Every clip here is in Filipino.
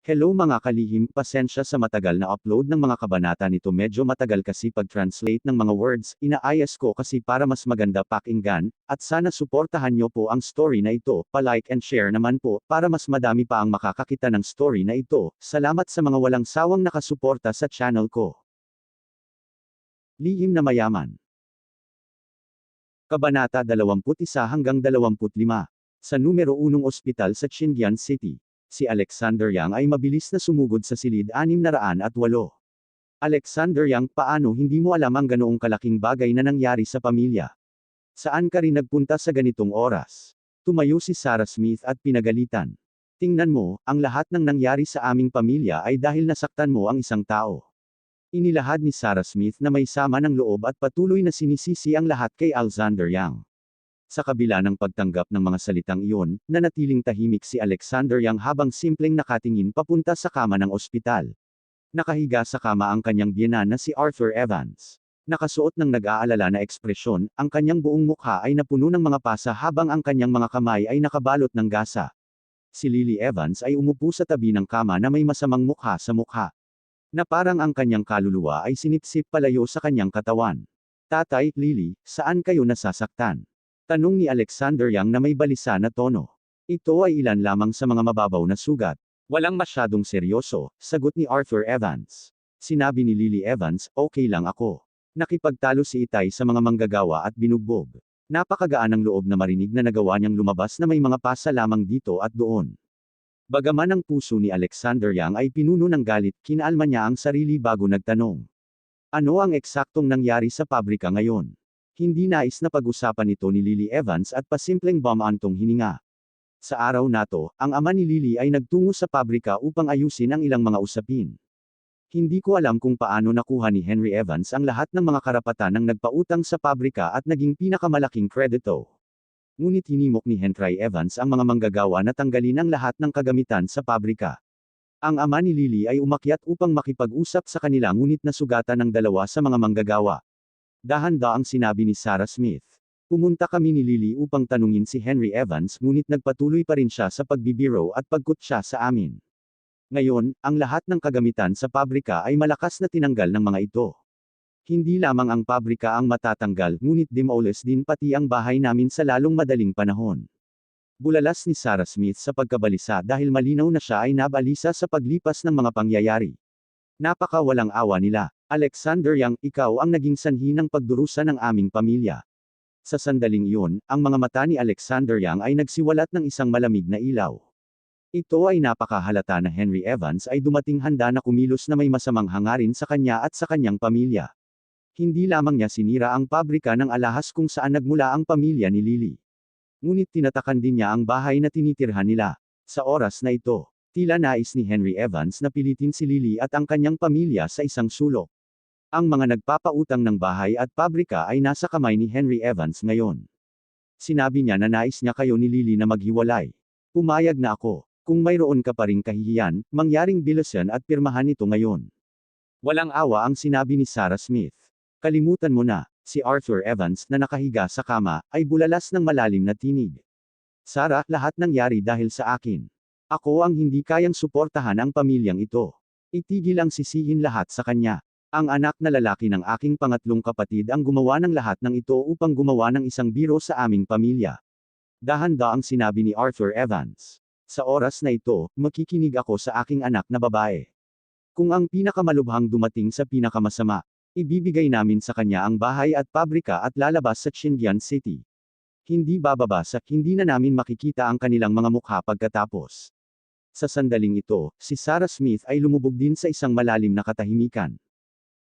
Hello mga kalihim, pasensya sa matagal na upload ng mga kabanata nito, medyo matagal kasi pag-translate ng mga words, inaayos ko kasi para mas maganda pakinggan, at sana suportahan nyo po ang story na ito, pa-like and share naman po, para mas madami pa ang makakakita ng story na ito. Salamat sa mga walang sawang nakasuporta sa channel ko. Lihim na Mayaman. Kabanata 21 hanggang 25. Sa numero 1 ospital sa Qingyuan City, si Alexander Yang ay mabilis na sumugod sa silid 608. Alexander Yang, paano hindi mo alam ang ganoong kalaking bagay na nangyari sa pamilya? Saan ka rin nagpunta sa ganitong oras? Tumayo si Sarah Smith at pinagalitan. Tingnan mo, ang lahat ng nangyari sa aming pamilya ay dahil nasaktan mo ang isang tao. Inilahad ni Sarah Smith na may sama ng loob at patuloy na sinisisi ang lahat kay Alexander Yang. Sa kabila ng pagtanggap ng mga salitang iyon, nanatiling tahimik si Alexander Yang habang simpleng nakatingin papunta sa kama ng ospital. Nakahiga sa kama ang kanyang biyenan na si Arthur Evans. Nakasuot ng nag-aalala na ekspresyon, ang kanyang buong mukha ay napuno ng mga pasa habang ang kanyang mga kamay ay nakabalot ng gasa. Si Lily Evans ay umupo sa tabi ng kama na may masamang mukha sa mukha. Na parang ang kanyang kaluluwa ay sinipsip palayo sa kanyang katawan. Tatay, Lily, saan kayo nasasaktan? Tanong ni Alexander Yang na may balisa na tono. Ito ay ilan lamang sa mga mababaw na sugat. Walang masyadong seryoso, sagot ni Arthur Evans. Sinabi ni Lily Evans, okay lang ako. Nakipagtalo si Itay sa mga manggagawa at binugbog. Napakagaan ng loob na marinig na nagawa niyang lumabas na may mga pasa lamang dito at doon. Bagaman ang puso ni Alexander Yang ay pinuno ng galit, kinaalma niya ang sarili bago nagtanong. Ano ang eksaktong nangyari sa pabrika ngayon? Hindi nais na pag-usapan ito ni Lily Evans at pasimpleng bumantong hininga. Sa araw na to, ang ama ni Lily ay nagtungo sa pabrika upang ayusin ang ilang mga usapin. Hindi ko alam kung paano nakuha ni Henry Evans ang lahat ng mga karapatan ng nagpautang sa pabrika at naging pinakamalaking kredito. Ngunit hinimok ni Henry Evans ang mga manggagawa na tanggalin ang lahat ng kagamitan sa pabrika. Ang ama ni Lily ay umakyat upang makipag-usap sa kanila ngunit nasugatan ng dalawa sa mga manggagawa. Dahan-daang sinabi ni Sarah Smith. Pumunta kami ni Lily upang tanungin si Henry Evans ngunit nagpatuloy pa rin siya sa pagbibiro at pagkutsa sa amin. Ngayon, ang lahat ng kagamitan sa pabrika ay malakas na tinanggal ng mga ito. Hindi lamang ang pabrika ang matatanggal ngunit demolish din pati ang bahay namin sa lalong madaling panahon. Bulalas ni Sarah Smith sa pagkabalisa dahil malinaw na siya ay nabalisa sa paglipas ng mga pangyayari. Napaka walang awa nila. Alexander Yang, ikaw ang naging sanhi ng pagdurusa ng aming pamilya. Sa sandaling iyon, ang mga mata ni Alexander Yang ay nagsiwalat ng isang malamig na ilaw. Ito ay napakahalata na Henry Evans ay dumating handa na kumilos na may masamang hangarin sa kanya at sa kanyang pamilya. Hindi lamang niya sinira ang pabrika ng alahas kung saan nagmula ang pamilya ni Lily. Ngunit tinatakan din niya ang bahay na tinitirhan nila. Sa oras na ito, tila nais ni Henry Evans na pilitin si Lily at ang kanyang pamilya sa isang sulok. Ang mga nagpapautang ng bahay at pabrika ay nasa kamay ni Henry Evans ngayon. Sinabi niya na nais niya kayo ni Lily na maghiwalay. Pumayag na ako. Kung mayroon ka pa ring kahihiyan, mangyaring bilusan at pirmahan ito ngayon. Walang awa ang sinabi ni Sarah Smith. Kalimutan mo na, si Arthur Evans na nakahiga sa kama, ay bulalas ng malalim na tinig. Sarah, lahat nangyari dahil sa akin. Ako ang hindi kayang suportahan ang pamilyang ito. Itigil ang sisihin lahat sa kanya. Ang anak na lalaki ng aking pangatlong kapatid ang gumawa ng lahat ng ito upang gumawa ng isang biro sa aming pamilya. Dahan-daang sinabi ni Arthur Evans. Sa oras na ito, makikinig ako sa aking anak na babae. Kung ang pinakamalubhang dumating sa pinakamasama, ibibigay namin sa kanya ang bahay at pabrika at lalabas sa Qingyuan City. Hindi bababa sa, hindi na namin makikita ang kanilang mga mukha pagkatapos. Sa sandaling ito, si Sarah Smith ay lumubog din sa isang malalim na katahimikan.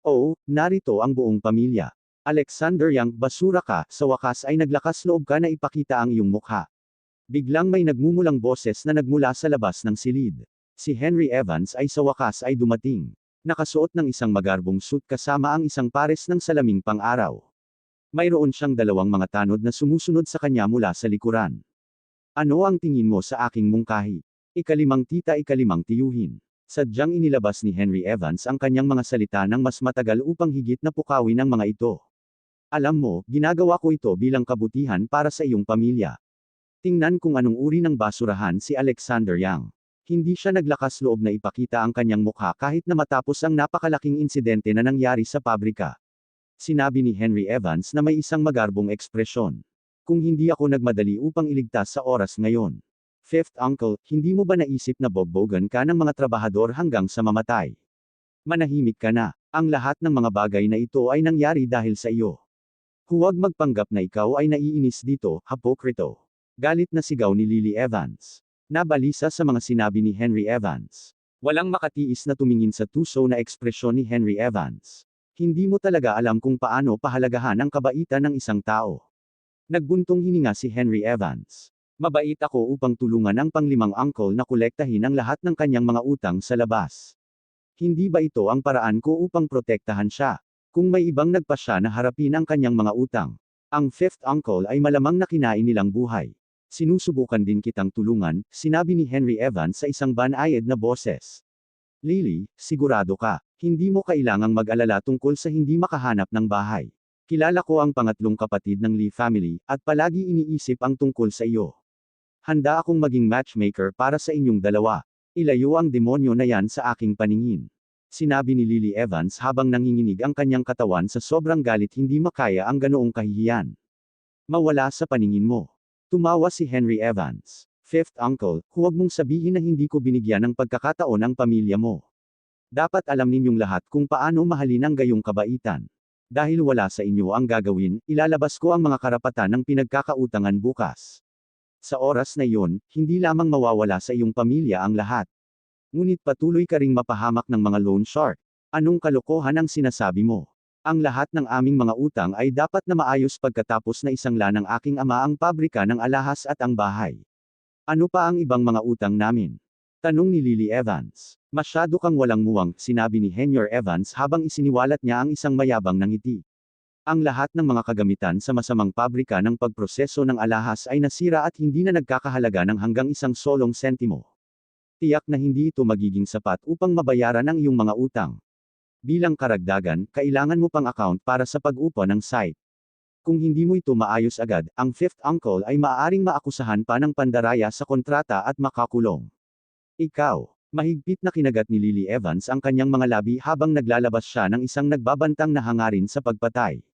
Oh, narito ang buong pamilya. Alexander Yang, basura ka, sa wakas ay naglakas loob ka na ipakita ang iyong mukha. Biglang may nagmumulang boses na nagmula sa labas ng silid. Si Henry Evans ay sa wakas ay dumating. Nakasuot ng isang magarbong suit kasama ang isang pares ng salaming pang-araw. Mayroon siyang dalawang mga tanod na sumusunod sa kanya mula sa likuran. Ano ang tingin mo sa aking mungkahi? Ikalimang tita ikalimang tiyuhin. Sadyang inilabas ni Henry Evans ang kanyang mga salita ng mas matagal upang higit na pukawin ang mga ito. Alam mo, ginagawa ko ito bilang kabutihan para sa iyong pamilya. Tingnan kung anong uri ng basurahan si Alexander Yang. Hindi siya naglakas loob na ipakita ang kanyang mukha kahit na matapos ang napakalaking insidente na nangyari sa pabrika. Sinabi ni Henry Evans na may isang magarbong ekspresyon. Kung hindi ako nagmadali upang iligtas sa oras ngayon. Fifth uncle, hindi mo ba naisip na bogbogan ka ng mga trabahador hanggang sa mamatay? Manahimik ka na. Ang lahat ng mga bagay na ito ay nangyari dahil sa iyo. Huwag magpanggap na ikaw ay naiinis dito, hapokrito. Galit na sigaw ni Lily Evans. Nabalisa sa mga sinabi ni Henry Evans. Walang makatiis na tumingin sa tuso na ekspresyon ni Henry Evans. Hindi mo talaga alam kung paano pahalagahan ang kabaitan ng isang tao. Nagbuntong hininga si Henry Evans. Mabait ako upang tulungan ang panglimang uncle na kolektahin ang lahat ng kanyang mga utang sa labas. Hindi ba ito ang paraan ko upang protektahan siya? Kung may ibang nagpasya na harapin ang kanyang mga utang. Ang fifth uncle ay malamang na kinain nilang buhay. Sinusubukan din kitang tulungan, sinabi ni Henry Evans sa isang banayad na boses. Lily, sigurado ka, hindi mo kailangang mag-alala tungkol sa hindi makahanap ng bahay. Kilala ko ang pangatlong kapatid ng Lee family, at palagi iniisip ang tungkol sa iyo. Handa akong maging matchmaker para sa inyong dalawa. Ilayo ang demonyo na yan sa aking paningin. Sinabi ni Lily Evans habang nanginginig ang kanyang katawan sa sobrang galit hindi makaya ang ganoong kahihiyan. Mawala sa paningin mo. Tumawa si Henry Evans. Fifth uncle, huwag mong sabihin na hindi ko binigyan ng pagkakataon ang pamilya mo. Dapat alam ninyong lahat kung paano mahalin ang gayong kabaitan. Dahil wala sa inyo ang gagawin, ilalabas ko ang mga karapatan ng pinagkakautangan bukas. Sa oras na iyon, hindi lamang mawawala sa iyong pamilya ang lahat. Ngunit patuloy ka ring mapahamak ng mga loan shark. Anong kalokohan ang sinasabi mo? Ang lahat ng aming mga utang ay dapat na maayos pagkatapos na isangla ng aking ama ang pabrika ng alahas at ang bahay. Ano pa ang ibang mga utang namin? Tanong ni Lily Evans. Masyado kang walang muwang, sinabi ni Henry Evans habang isiniwalat niya ang isang mayabang na ngiti. Ang lahat ng mga kagamitan sa masamang pabrika ng pagproseso ng alahas ay nasira at hindi na nagkakahalaga ng hanggang isang solong sentimo. Tiyak na hindi ito magiging sapat upang mabayaran ang iyong mga utang. Bilang karagdagan, kailangan mo pang account para sa pag-upo ng site. Kung hindi mo ito maayos agad, ang fifth uncle ay maaaring maakusahan pa ng pandaraya sa kontrata at makakulong. Ikaw, mahigpit na kinagat ni Lily Evans ang kanyang mga labi habang naglalabas siya ng isang nagbabantang na hangarin sa pagpatay.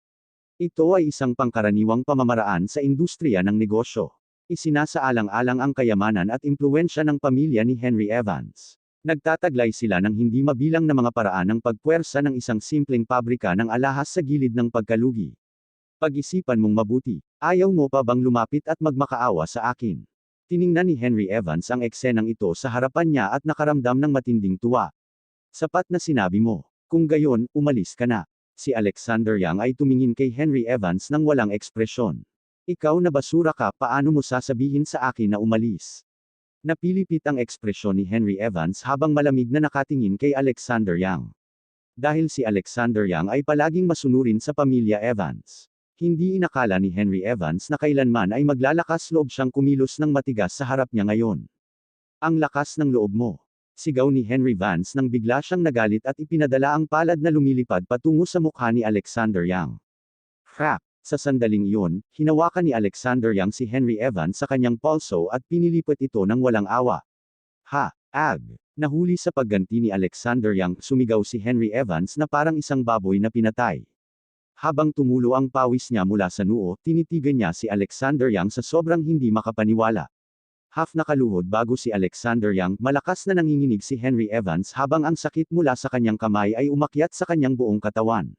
Ito ay isang pangkaraniwang pamamaraan sa industriya ng negosyo. Isinasaalang-alang ang kayamanan at impluwensya ng pamilya ni Henry Evans. Nagtataglay sila ng hindi mabilang na mga paraan ng pagpuwersa ng isang simpleng pabrika ng alahas sa gilid ng pagkalugi. Pag-isipan mong mabuti, ayaw mo pa bang lumapit at magmakaawa sa akin? Tiningnan ni Henry Evans ang eksenang ito sa harapan niya at nakaramdam ng matinding tuwa. Sapat na sinabi mo. Kung gayon, umalis ka na. Si Alexander Yang ay tumingin kay Henry Evans nang walang ekspresyon. Ikaw na basura ka, paano mo sasabihin sa akin na umalis? Napilipit ang ekspresyon ni Henry Evans habang malamig na nakatingin kay Alexander Yang. Dahil si Alexander Yang ay palaging masunurin sa pamilya Evans. Hindi inakala ni Henry Evans na kailanman ay maglalakas loob siyang kumilos ng matigas sa harap niya ngayon. Ang lakas ng loob mo. Sigaw ni Henry Vance nang bigla siyang nagalit at ipinadala ang palad na lumilipad patungo sa mukha ni Alexander Yang. Crap! Sa sandaling iyon, hinawakan ni Alexander Yang si Henry Evans sa kanyang polso at pinilipot ito ng walang awa. Ha! Ag! Nahuli sa pagganti ni Alexander Yang, sumigaw si Henry Evans na parang isang baboy na pinatay. Habang tumulo ang pawis niya mula sa noo, tinitigan niya si Alexander Yang sa sobrang hindi makapaniwala. Half nakaluhod bago si Alexander Yang, malakas na nanginginig si Henry Evans habang ang sakit mula sa kanyang kamay ay umakyat sa kanyang buong katawan.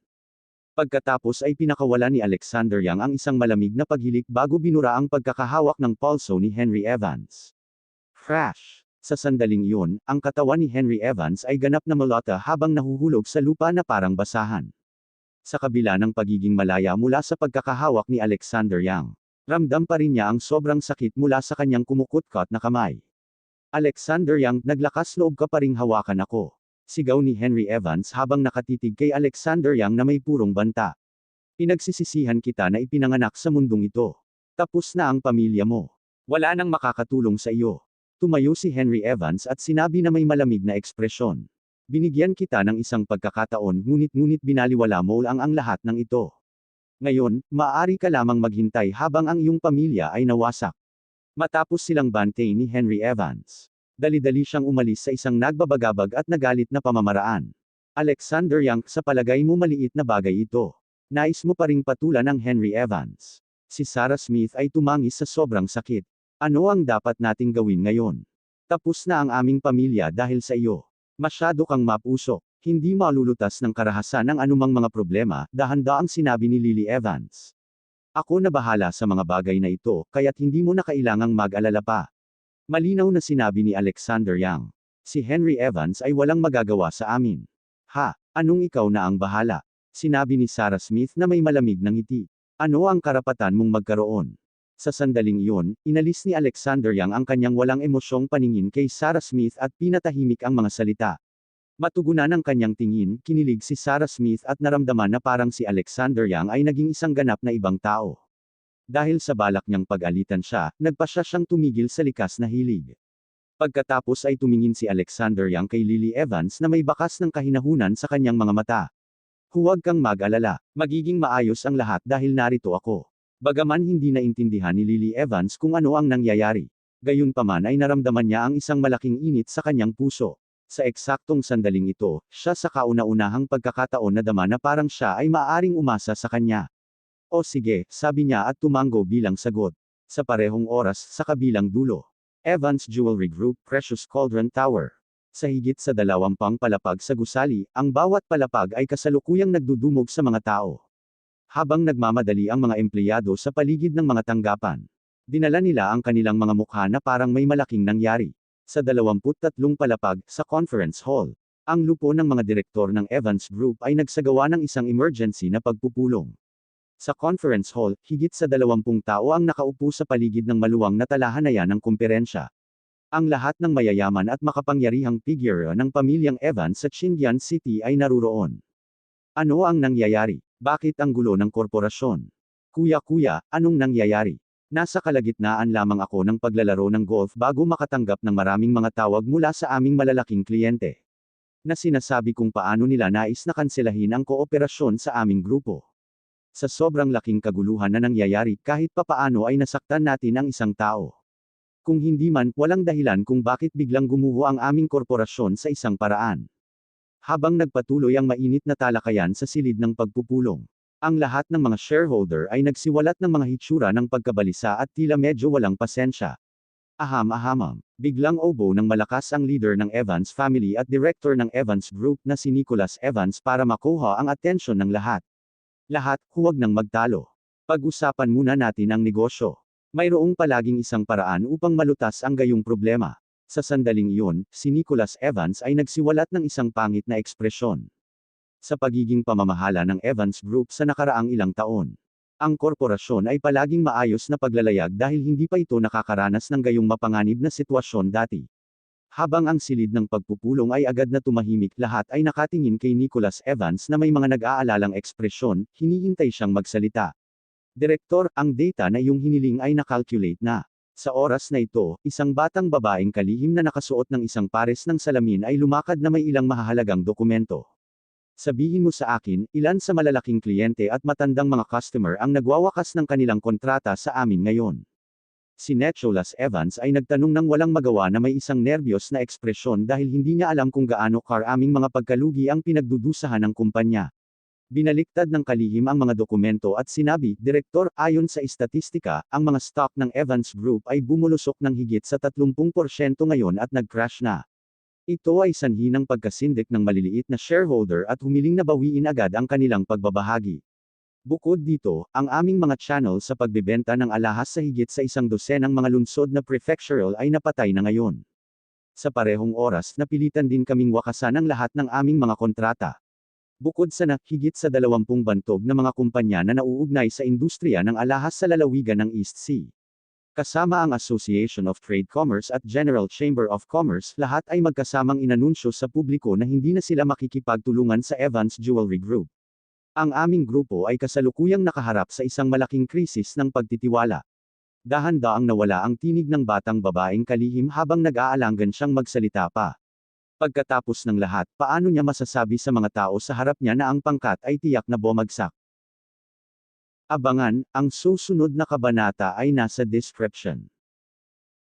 Pagkatapos ay pinakawala ni Alexander Yang ang isang malamig na paghilik bago binura ang pagkakahawak ng polso ni Henry Evans. Crash! Sa sandaling iyon, ang katawan ni Henry Evans ay ganap na malata habang nahuhulog sa lupa na parang basahan. Sa kabila ng pagiging malaya mula sa pagkakahawak ni Alexander Yang, ramdam pa rin niya ang sobrang sakit mula sa kanyang kumukutkot na kamay. Alexander Yang, naglakas loob ka pa ring hawakan ako. Sigaw ni Henry Evans habang nakatitig kay Alexander Yang na may purong banta. Pinagsisisihan kita na ipinanganak sa mundong ito. Tapos na ang pamilya mo. Wala nang makakatulong sa iyo. Tumayo si Henry Evans at sinabi na may malamig na ekspresyon. Binigyan kita ng isang pagkakataon ngunit binaliwala mo ang lahat ng ito. Ngayon, maaari ka lamang maghintay habang ang iyong pamilya ay nawasak. Matapos silang bantay ni Henry Evans. Dali-dali siyang umalis sa isang nagbabagabag at nagalit na pamamaraan. Alexander Yang, sa palagay mo maliit na bagay ito. Nais mo pa ring patulan ng Henry Evans. Si Sarah Smith ay tumangis sa sobrang sakit. Ano ang dapat nating gawin ngayon? Tapos na ang aming pamilya dahil sa iyo. Masyado kang mapusok. Hindi malulutas ng karahasan ang anumang mga problema, dahan-daang sinabi ni Lily Evans. Ako na bahala sa mga bagay na ito, kaya't hindi mo na kailangang mag-alala pa. Malinaw na sinabi ni Alexander Yang. Si Henry Evans ay walang magagawa sa amin. Ha, anong ikaw na ang bahala? Sinabi ni Sarah Smith na may malamig na ngiti. Ano ang karapatan mong magkaroon? Sa sandaling iyon, inalis ni Alexander Yang ang kanyang walang emosyong paningin kay Sarah Smith at pinatahimik ang mga salita. Matugunan ang kanyang tingin, kinilig si Sarah Smith at naramdaman na parang si Alexander Yang ay naging isang ganap na ibang tao. Dahil sa balak niyang pag-alitan siya, nagpasya siyang tumigil sa likas na hilig. Pagkatapos ay tumingin si Alexander Yang kay Lily Evans na may bakas ng kahinahunan sa kanyang mga mata. Huwag kang mag-alala, magiging maayos ang lahat dahil narito ako. Bagaman hindi naintindihan ni Lily Evans kung ano ang nangyayari. Gayunpaman ay naramdaman niya ang isang malaking init sa kanyang puso. Sa eksaktong sandaling ito, siya sa kauna-unahang pagkakataon na dama na parang siya ay maaaring umasa sa kanya. O sige, sabi niya at tumango bilang sagot. Sa parehong oras, sa kabilang dulo. Evans Jewelry Group, Precious Cauldron Tower. Sa higit sa 20 palapag sa gusali, ang bawat palapag ay kasalukuyang nagdudumog sa mga tao. Habang nagmamadali ang mga empleyado sa paligid ng mga tanggapan. Dinala nila ang kanilang mga mukha na parang may malaking nangyari. Sa 23 palapag, sa conference hall. Ang lupo ng mga direktor ng Evans Group ay nagsagawa ng isang emergency na pagpupulong. Sa conference hall, higit sa 20 tao ang nakaupo sa paligid ng maluwang na talahanayan ng kumperensya. Ang lahat ng mayayaman at makapangyarihang figure ng pamilyang Evans sa Xinjiang City ay naruroon. Ano ang nangyayari? Bakit ang gulo ng korporasyon? Kuya, anong nangyayari? Nasa kalagitnaan lamang ako ng paglalaro ng golf bago makatanggap ng maraming mga tawag mula sa aming malalaking kliyente. Na sinasabi kung paano nila nais na kanselahin ang kooperasyon sa aming grupo. Sa sobrang laking kaguluhan na nangyayari, kahit papaano ay nasaktan natin ang isang tao. Kung hindi man, walang dahilan kung bakit biglang gumuho ang aming korporasyon sa isang paraan. Habang nagpatuloy ang mainit na talakayan sa silid ng pagpupulong, ang lahat ng mga shareholder ay nagsiwalat ng mga hitsura ng pagkabalisa at tila medyo walang pasensya. Aham-ahamam. Biglang obo ng malakas ang leader ng Evans family at director ng Evans Group na si Nicholas Evans para makuha ang atensyon ng lahat. Lahat, huwag nang magtalo. Pag-usapan muna natin ang negosyo. Mayroong palaging isang paraan upang malutas ang gayong problema. Sa sandaling iyon, si Nicholas Evans ay nagsiwalat ng isang pangit na ekspresyon. Sa pagiging pamamahala ng Evans Group sa nakaraang ilang taon. Ang korporasyon ay palaging maayos na paglalayag dahil hindi pa ito nakakaranas ng gayong mapanganib na sitwasyon dati. Habang ang silid ng pagpupulong ay agad na tumahimik, lahat ay nakatingin kay Nicholas Evans na may mga nag-aalalang ekspresyon, hinihintay siyang magsalita. Direktor, ang data na iyong hiniling ay nakalculate na. Sa oras na ito, isang batang babaeng kalihim na nakasuot ng isang pares ng salamin ay lumakad na may ilang mahahalagang dokumento. Sabihin mo sa akin, ilan sa malalaking kliyente at matandang mga customer ang nagwawakas ng kanilang kontrata sa amin ngayon? Si Nicholas Evans ay nagtanong nang walang magawa na may isang nerbiyos na ekspresyon dahil hindi niya alam kung gaano karaming mga pagkalugi ang pinagdudusahan ng kumpanya. Binaliktad ng kalihim ang mga dokumento at sinabi, Direktor, ayon sa istatistika, ang mga stock ng Evans Group ay bumulusok ng higit sa 30% ngayon at nag-crash na. Ito ay sanhi ng pagkasindik ng maliliit na shareholder at humiling na bawiin agad ang kanilang pagbabahagi. Bukod dito, ang aming mga channel sa pagbebenta ng alahas sa higit sa 100 mga lungsod na prefectural ay napatay na ngayon. Sa parehong oras, napilitan din kaming wakasan ang lahat ng aming mga kontrata. Bukod sa higit sa 20 bantog na mga kumpanya na nauugnay sa industriya ng alahas sa lalawigan ng East Sea. Kasama ang Association of Trade Commerce at General Chamber of Commerce, lahat ay magkasamang inanunsyo sa publiko na hindi na sila makikipagtulungan sa Evans Jewelry Group. Ang aming grupo ay kasalukuyang nakaharap sa isang malaking krisis ng pagtitiwala. Dahan-daang nawala ang tinig ng batang babaeng kalihim habang nag-aalangan siyang magsalita pa. Pagkatapos ng lahat, paano niya masasabi sa mga tao sa harap niya na ang pangkat ay tiyak na bumagsak? Abangan, ang susunod na kabanata ay nasa description.